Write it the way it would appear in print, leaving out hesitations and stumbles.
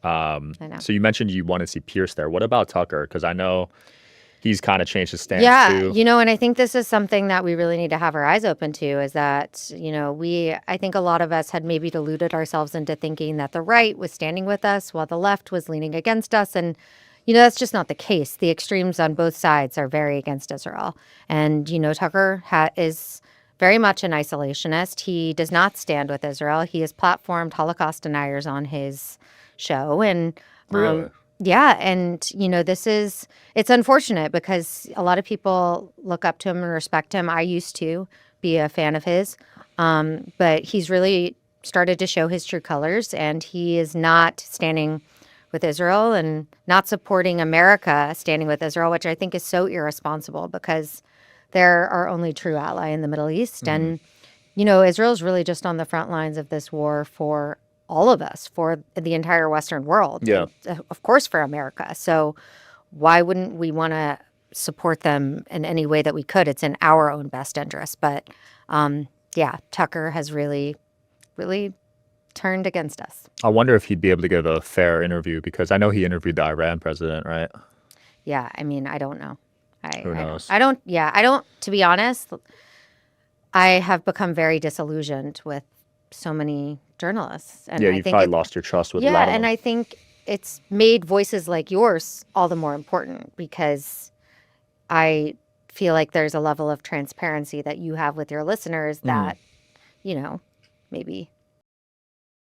I know. So you mentioned you want to see Pierce there. What about Tucker? Because I know he's kind of changed his stance Yeah, too. and I think this is something that we really need to have our eyes open to is that, I think a lot of us had maybe deluded ourselves into thinking that the right was standing with us while the left was leaning against us. And, that's just not the case. The extremes on both sides are very against Israel. And, Tucker is very much an isolationist. He does not stand with Israel. He has platformed Holocaust deniers on his show. And, Really? yeah, and it's unfortunate because a lot of people look up to him and respect him. I used to be a fan of his, but he's really started to show his true colors, and he is not standing with Israel and not supporting America standing with Israel, which I think is so irresponsible because they're our only true ally in the Middle East. Hmm. And Israel is really just on the front lines of this war for all of us, for the entire Western world, Yeah. and of course for America. So why wouldn't we want to support them in any way that we could? It's in our own best interest. But yeah, Tucker has really, really turned against us. I wonder if he'd be able to give a fair interview because I know he interviewed the Iran president, right? Yeah, I mean, I don't know. Who knows? I don't, to be honest, I have become very disillusioned with so many journalists. And Yeah, I you've think probably it, lost your trust with a yeah, lot of and them. I think it's made voices like yours all the more important because I feel like there's a level of transparency that you have with your listeners Mhm. that, maybe